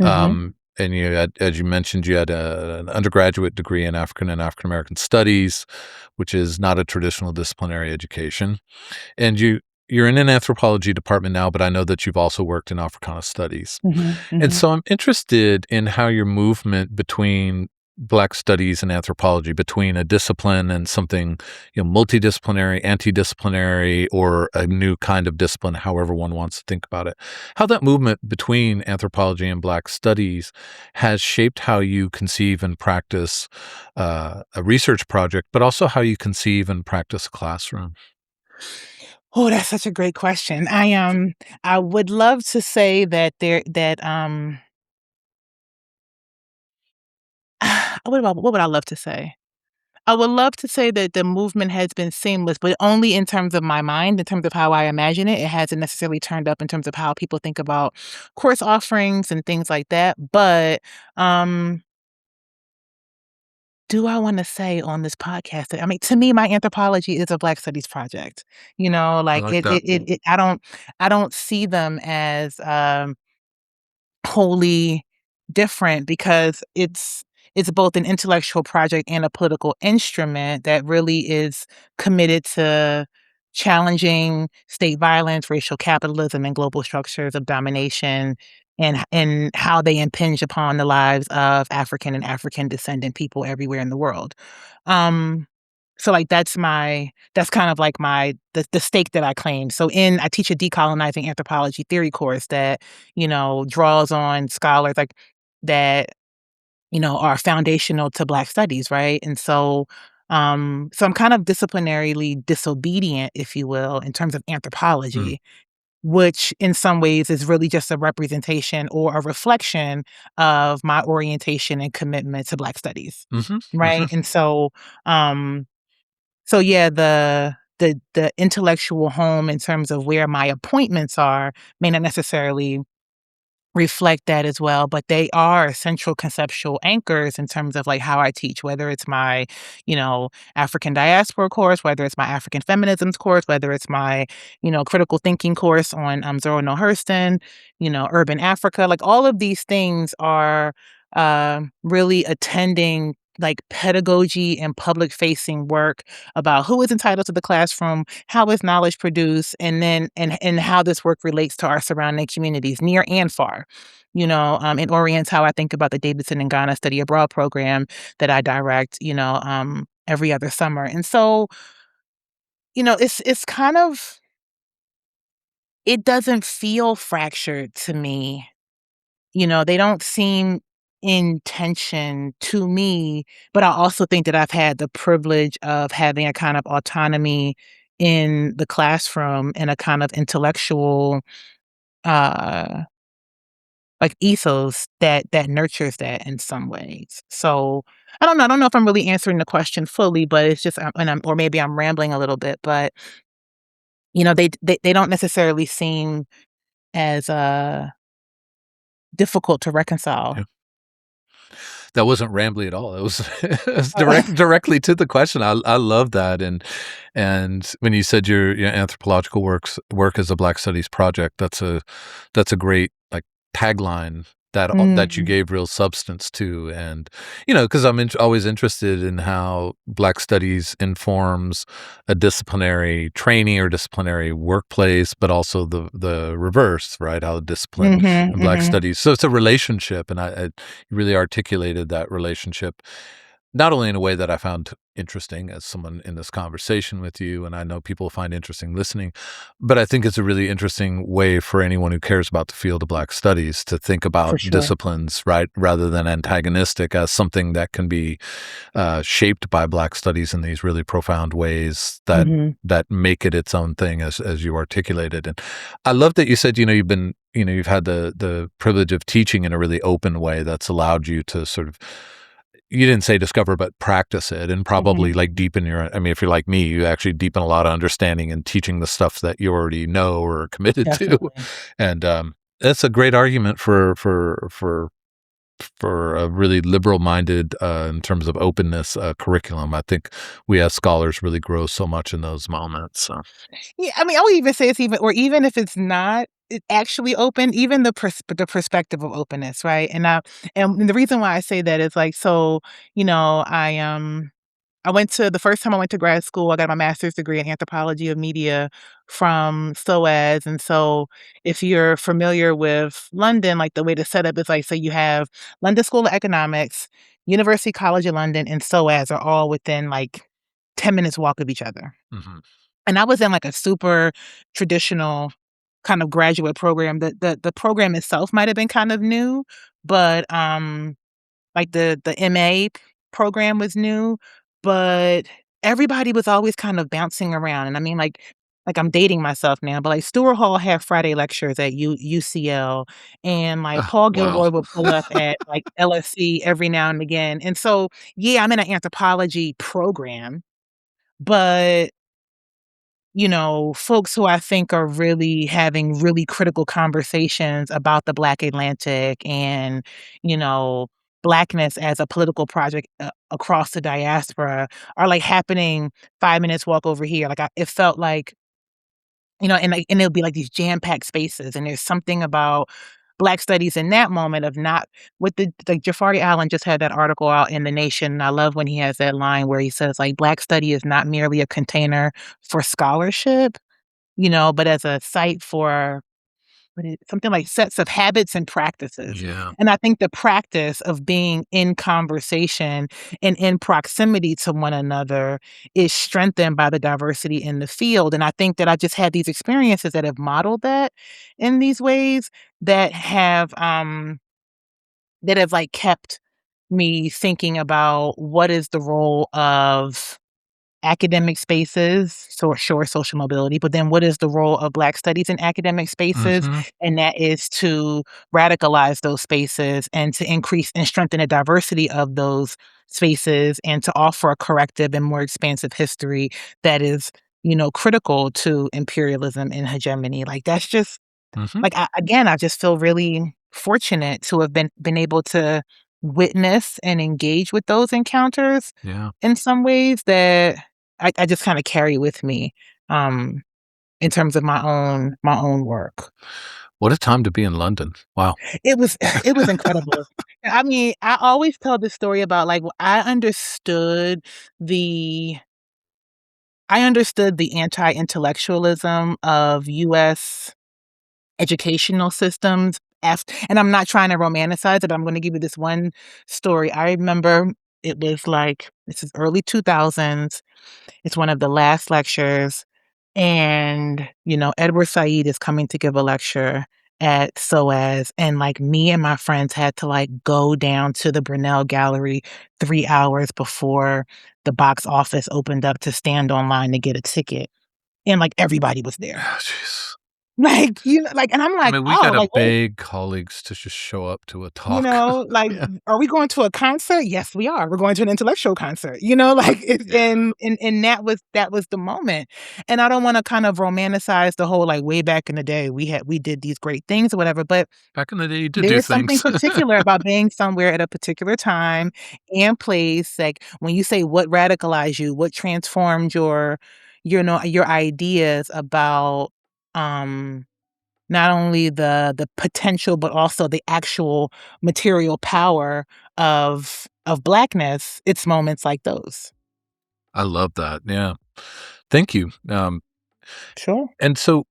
Mhm, And you had, as you mentioned, you had an undergraduate degree in African and African American studies, which is not a traditional disciplinary education. And you're in an anthropology department now, but I know that you've also worked in Africana studies. mhm, And mhm. so I'm interested in how your movement between Black studies and anthropology, between a discipline and something, multidisciplinary, anti-disciplinary, or a new kind of discipline, however one wants to think about it, how that movement between anthropology and Black studies has shaped how you conceive and practice a research project, but also how you conceive and practice a classroom. Oh, that's such a great question. I would love to say that what would I love to say? I would love to say that the movement has been seamless, but only in terms of my mind, in terms of how I imagine it. It hasn't necessarily turned up in terms of how people think about course offerings and things like that. But do I wanna say on this podcast that, I mean, to me, my anthropology is a Black studies project. I Like like that. I don't see them as, wholly different, because it's both an intellectual project and a political instrument that really is committed to challenging state violence, racial capitalism, and global structures of domination, and how they impinge upon the lives of African and African descendant people everywhere in the world. Um, so, like, that's kind of like the stake that I claim. So I teach a decolonizing anthropology theory course that, draws on scholars, like, that, are foundational to Black studies, right? And so I'm kind of disciplinarily disobedient, if you will, in terms of Mm. anthropology. which in some ways is really just a representation or a reflection of my orientation and commitment to Black studies, Mhm, right? mhm. And so yeah, the intellectual home in terms of where my appointments are may not necessarily reflect that as well, but they are central conceptual anchors in terms of like how I teach, whether it's my, African diaspora course, whether it's my African feminisms course, whether it's my, critical thinking course on Zora Neale Hurston, urban Africa, like all of these things are really attending like pedagogy and public facing work about who is entitled to the classroom, how is knowledge produced, and then and how this work relates to our surrounding communities, near and far. It orients how I think about the Davidson and Ghana Study Abroad program that I direct, every other summer. And so, it's kind of it doesn't feel fractured to me. They don't seem in tension to me, but I also think that I've had the privilege of having a kind of autonomy in the classroom and a kind of intellectual uh like ethos that nurtures that in some ways. So I don't know. I don't know if I'm really answering the question fully, but it's just and I'm or maybe I'm rambling a little bit, but they don't necessarily seem as difficult to reconcile. Yeah. That wasn't rambly at all. It was it was Oh, directly to the question. I love that, and when you said your anthropological work as a Black Studies project, that's a great, like, tagline that you mm, gave real substance to, and, because I'm always interested in how Black Studies informs a disciplinary training or disciplinary workplace, but also the reverse, right? How discipline mhm, and Black mhm. Studies, so it's a relationship, and I really articulated that relationship, not only in a way that I found interesting as someone in this conversation with you, and I know people find interesting listening, but I think it's a really interesting way for anyone who cares about the field of Black studies to think For about sure. disciplines, right, rather than antagonistic, as something that can be shaped by Black studies in these really profound ways Mhm. that make it its own thing, as you articulated. And I love that you said, you've had the privilege of teaching in a really open way that's allowed you to sort of, you didn't say discover, but practice it, and probably Mhm. like deepen if you're like me, you actually deepen a lot of understanding and teaching the stuff that you already know or are committed to. Definitely. And that's a great argument for a really liberal-minded, in terms of openness, curriculum. I think we as scholars really grow so much in those moments. So Yeah, I mean, I would even say it's even if it's not actually open, even the perspective of openness, right? And the reason why I say that is like, so, I went to the first time I went to grad school, I got my master's degree in anthropology of media from SOAS. And so if you're familiar with London, like the way the setup is like, so you have London School of Economics, University College of London, and SOAS are all within like 10 minutes walk of each other. mhm. And I was in like a super traditional kind of graduate program. The program itself might have been kind of new, but like the MA program was new, but everybody was always kind of bouncing around. And I mean, like I'm dating myself now, but like Stewart Hall had Friday lectures at UCL, and like Ah, Paul wow. Gilroy would pull up at like LSC every now and again. And so, yeah, I'm in an anthropology program, but folks who I think are really having really critical conversations about the Black Atlantic and, you know, Blackness as a political project across the diaspora are like happening 5 minutes walk over here. Like it felt like, and it'll be like these jam-packed spaces. And there's something about Black studies in that moment of not with the like Jafari Allen just had that article out in The Nation. And I love when he has that line where he says like Black study is not merely a container for scholarship, but as a site for something like sets of habits and practices. Yeah. And I think the practice of being in conversation and in proximity to one another is strengthened by the diversity in the field. And I think that I just had these experiences that have modeled that in these ways that have like kept me thinking about what is the role of academic spaces, so sure, social mobility, but then what is the role of Black studies in academic spaces? Mm-hmm. And that is to radicalize those spaces and to increase and strengthen the diversity of those spaces and to offer a corrective and more expansive history that is, critical to imperialism and hegemony. Like that's just Mm-hmm. like I just feel really fortunate to have been able to witness and engage with those encounters Yeah. in some ways that I just kind of carry with me um, in terms of my own work. What a time to be in London. Wow. It was it was incredible. I mean, I always tell this story about like the I understood the anti-intellectualism of US educational systems and I'm not trying to romanticize it, but I'm gonna give you this one story. I remember it was like this is early 2000s. It's one of the last lectures, and, Edward Said is coming to give a lecture at SOAS, and, like, me and my friends had to, like, go down to the Brunel Gallery 3 hours before the box office opened up to stand online to get a ticket, and, like, everybody was there. Ah, jeez. Like, and I'm I like, mean, we "Oh, gotta like, wait." beg colleagues to just show up to a talk. Like, Yeah. "Are we going to a concert?" "Yes, we are. We're going to an intellectual concert." Like, it's and that was the moment, and I don't wanna kind of romanticize the whole, like, way back in the day, we did these great things or whatever, but Back in the day, you did there do is something things. particular about being somewhere at a particular time and place, like, when you say what radicalized you, what transformed your ideas about, um not only the potential, but also the actual material power of Blackness, it's moments like those. I love that, yeah. Thank you. Sure. And so,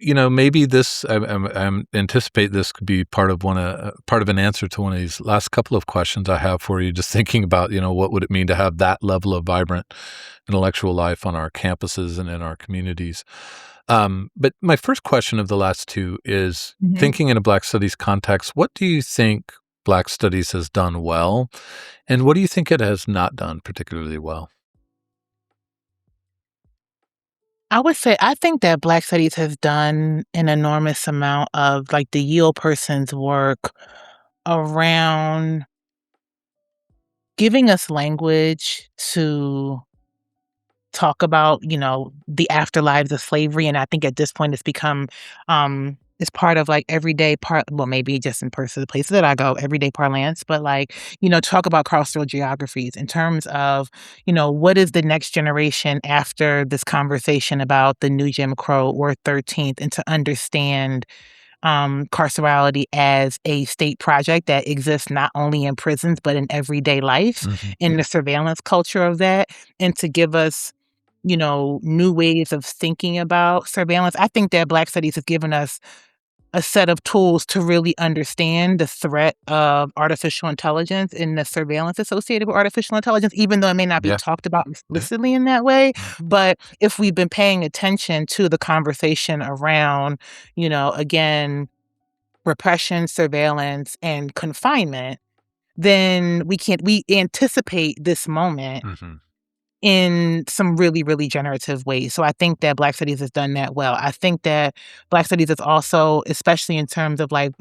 maybe this I'm anticipate this could be part of an answer to one of these last couple of questions I have for you, just thinking about, what would it mean to have that level of vibrant intellectual life on our campuses and in our communities? But my first question of the last two is Mhm. thinking in a Black studies context, what do you think Black studies has done well, and what do you think it has not done particularly well? I would say I think that Black Studies has done an enormous amount of, like, the Yale person's work around giving us language to talk about, the afterlives of slavery, and I think at this point it's part of, like, everyday part well, maybe just in the places that I go, everyday parlance, but, like, talk about crossroad geographies in terms of, what is the next generation after this conversation about the new Jim Crow or 13th, and to understand carcerality as a state project that exists not only in prisons, but in everyday life, Mhm. in the surveillance culture of that, and to give us, new ways of thinking about surveillance. I think that Black Studies has given us a set of tools to really understand the threat of artificial intelligence and the surveillance associated with artificial intelligence, even though it may not be Yeah, talked about yeah. explicitly in that way. Mm. But if we've been paying attention to the conversation around, again, repression, surveillance, and confinement, then we anticipate this moment Mhm. in some really, really generative ways. So I think that Black Studies has done that well. I think that Black Studies is also, especially in terms of like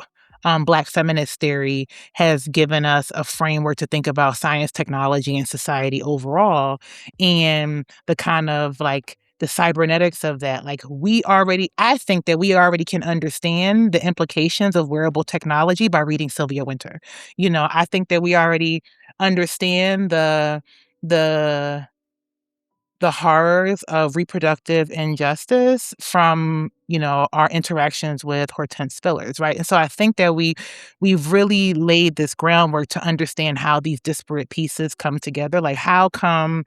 Black feminist theory, has given us a framework to think about science, technology, and society overall, and the kind of like the cybernetics of that. Like I think that we already can understand the implications of wearable technology by reading Sylvia Winter. I think that we already understand the the horrors of reproductive injustice from, our interactions with Hortense Spillers, right? And so I think that we've really laid this groundwork to understand how these disparate pieces come together. Like how come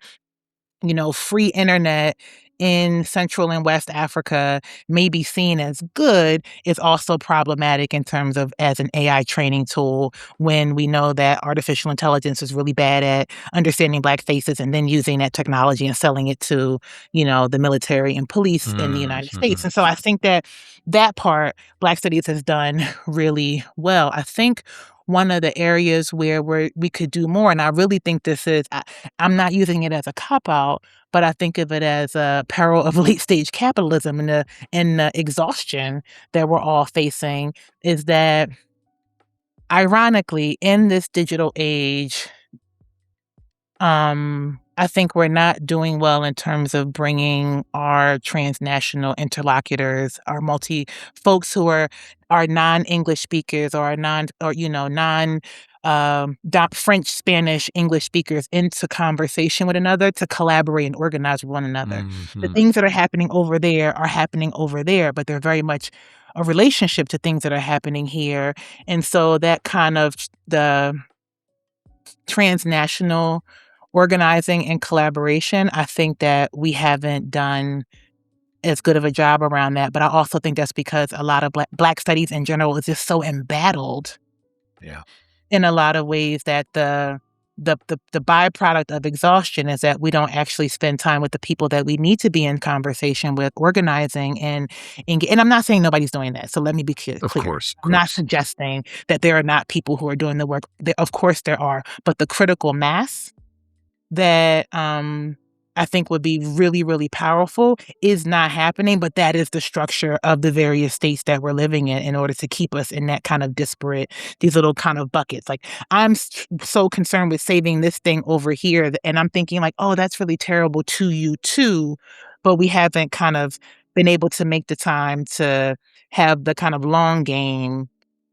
free internet in Central and West Africa may be seen as good is also problematic in terms of as an AI training tool when we know that artificial intelligence is really bad at understanding Black faces and then using that technology and selling it to, the military and police in the United States. Mhm. And so I think that that part Black Studies has done really well. I think one of the areas where we could do more. And I really think this is, I'm not using it as a cop-out, but I think of it as a peril of late-stage capitalism and the exhaustion that we're all facing, is that ironically, in this digital age, I think we're not doing well in terms of bringing our transnational interlocutors, our multi folks who are non-English speakers or are non or non French, Spanish, English speakers into conversation with another to collaborate and organize with one another. The Mhm. things that are happening over there are happening over there, but they're very much a relationship to things that are happening here. And so that kind of the transnational organizing and collaboration, I think that we haven't done as good of a job around that, but I also think that's because a lot of Black studies in general is just so embattled Yeah. in a lot of ways that the byproduct of exhaustion is that we don't actually spend time with the people that we need to be in conversation with, organizing and I'm not saying nobody's doing that. So let me be Of clear. course, of I'm not course. suggesting that there are not people who are doing the work. Of course there are, but the critical mass that, I think would be really, really powerful is not happening, but that is the structure of the various states that we're living in order to keep us in that kind of disparate these little kind of buckets. Like, so concerned with saving this thing over here, and I'm thinking like, "Oh, that's really terrible to you too," but we haven't kind of been able to make the time to have the kind of long game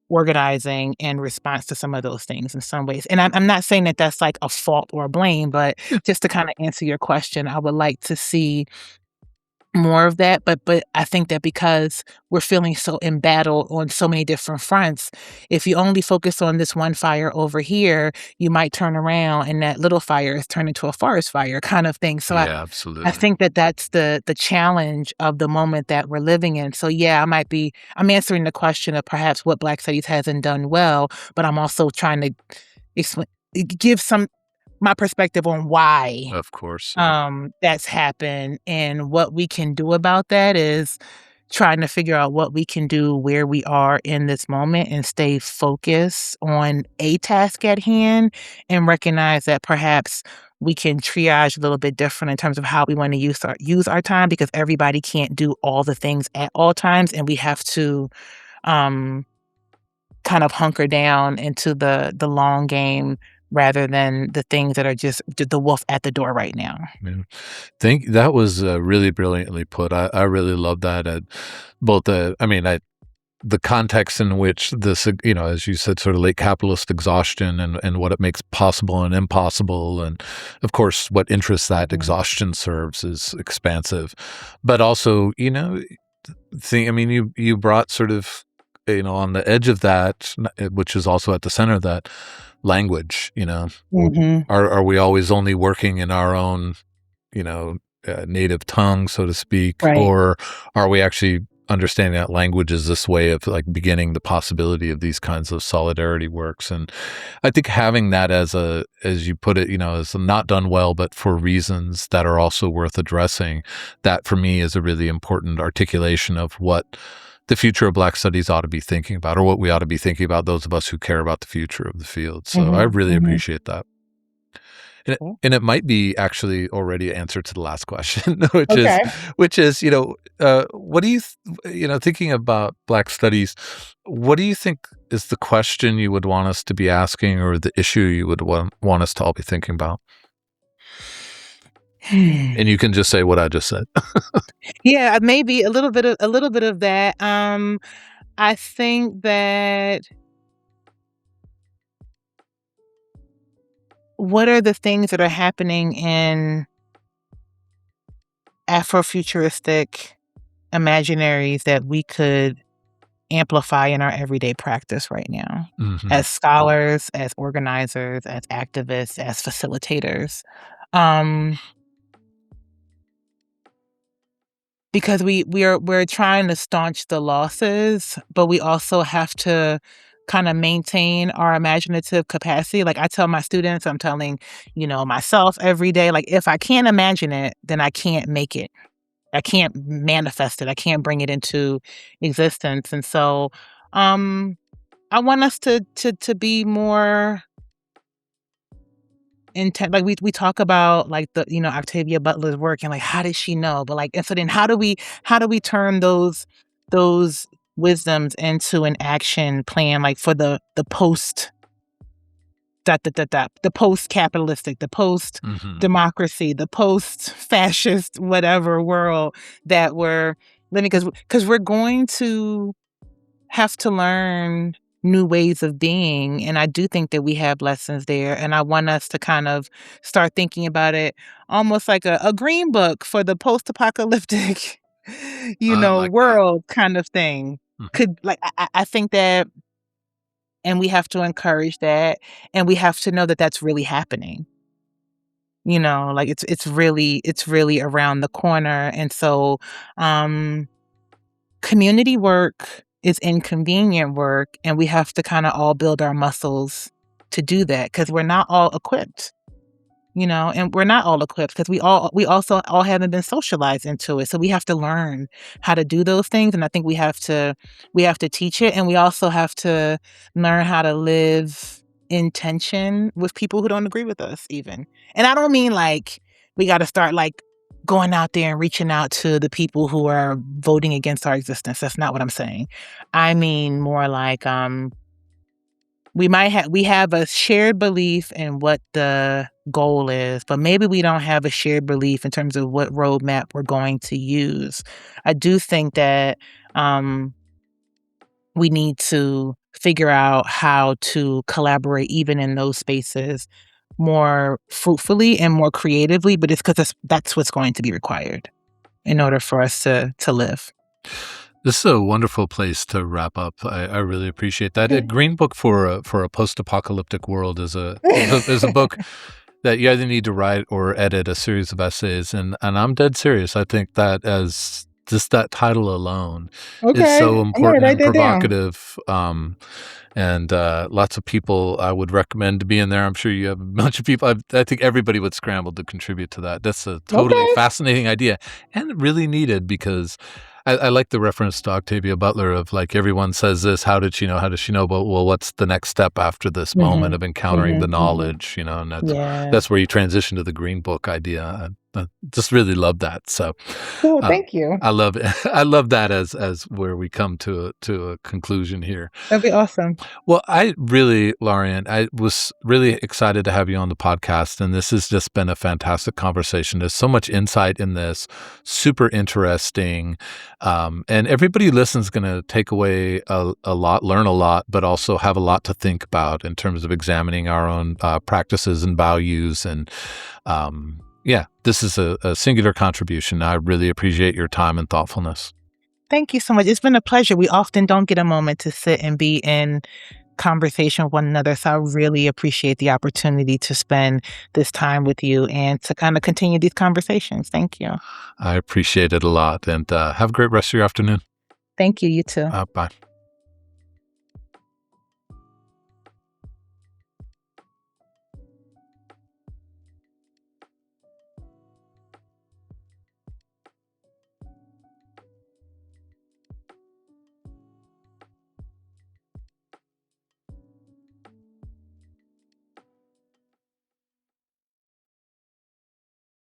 organizing in response to some of those things in some ways. And I'm not saying that that's like a fault or a blame, but Yeah. just to kind of answer your question, I would like to see more of that. But I think that because we're feeling so embattled on so many different fronts, if you only focus on this one fire over here, you might turn around and that little fire is turned into a forest fire kind of thing. So Yeah, I absolutely. think that that's the challenge of the moment that we're living in. So, yeah, I'm answering the question of perhaps what Black studies hasn't done well, but I'm also trying to explain give some my perspective on why, Of course, yeah. that's happened, and what we can do about that is trying to figure out what we can do where we are in this moment and stay focused on a task at hand and recognize that perhaps we can triage a little bit different in terms of how we want to use our time because everybody can't do all the things at all times and we have to um kind of hunker down into the long game rather than the things that are just the wolf at the door right now. Yeah. Think that was, really brilliantly put. I really love that at both the context in which this, as you said, sort of late capitalist exhaustion and what it makes possible and impossible, and of course, what interest that Mhm. exhaustion serves is expansive. But also, you brought sort of, on the edge of that, which is also at the center of that, language. Mhm. Are we always only working in our own, native tongue, so to speak, Right. or are we actually understanding that language is this way of like beginning the possibility of these kinds of solidarity works? And I think having that as you put it, as not done well, but for reasons that are also worth addressing, that for me is a really important articulation of what the future of Black studies ought to be thinking about, or what we ought to be thinking about, those of us who care about the future of the field. So I Mhm. really Mhm. appreciate that. And it, Cool. and it might be actually already answer to the last question, which is, Okay. what do you, thinking about Black studies, what do you think is the question you would want us to be asking, or the issue you would want us to all be thinking about? And you can just say what I just said. Yeah, maybe a little bit of that. I think that what are the things that are happening in Afrofuturistic imaginaries that we could amplify in our everyday practice right now Hmm. as scholars, as organizers, as activists, as facilitators. Um, because we're trying to staunch the losses, but we also have to kind of maintain our imaginative capacity. Like I tell my students, I'm telling, myself every day, like if I can't imagine it, then I can't make it. I can't manifest it. I can't bring it into existence. And so, um, I want us to be more intent. Like we talk about like the Octavia Butler's work and like how did she know? But like and so then how do we turn those wisdoms into an action plan like for the post the post capitalistic, the post democracy, the post fascist whatever world that we're living, because we're going to have to learn new ways of being. And I do think that we have lessons there. And I want us to kind of start thinking about it almost like a green book for the post-apocalyptic, I like that. world kind of thing. Could like I think that, and we have to encourage that, and we have to know that that's really happening. Like it's really around the corner. And so community work is inconvenient work, and we have to kind of all build our muscles to do that because we're not all equipped, and we're not all equipped because we also all haven't been socialized into it. So we have to learn how to do those things, and I think we have to teach it, and we also have to learn how to live in tension with people who don't agree with us even. And I don't mean like we got to start like going out there and reaching out to the people who are voting against our existence. That's not what I'm saying. I mean more like we have a shared belief in what the goal is, but maybe we don't have a shared belief in terms of what roadmap we're going to use. I do think that we need to figure out how to collaborate even in those spaces more fruitfully and more creatively, but it's because that's what's going to be required in order for us to live. This is a wonderful place to wrap up. I really appreciate that. A Green Book for a post-apocalyptic world is a book that you either need to write or edit a series of essays, and I'm dead serious. I think that as just that title alone is Okay, so I'm gonna important write and that down. provocative. And lots of people I would recommend to be in there. I'm sure you have a bunch of people. I think everybody would scramble to contribute to that. That's a totally Okay. fascinating idea and really needed because I like the reference to Octavia Butler of like everyone says this. How did she know? How does she know? But well, what's the next step after this moment Mhm. of encountering the Mhm. Mhm. knowledge? And Yeah. that's where you transition to the Green Book idea. I just really love that. So Cool. uh, Thank you. I love it. I love that as where we come to a conclusion here. That'd be awesome. Well, Laurian, I was really excited to have you on the podcast, and this has just been a fantastic conversation. There's so much insight in this, super interesting, and everybody who listens is going to take away a lot, learn a lot, but also have a lot to think about in terms of examining our own practices and values. And yeah, this is a singular contribution. I really appreciate your time and thoughtfulness. Thank you so much. It's been a pleasure. We often don't get a moment to sit and be in conversation with one another. So I really appreciate the opportunity to spend this time with you and to kind of continue these conversations. Thank you. I appreciate it a lot, and have a great rest of your afternoon. Thank you. You too. Bye.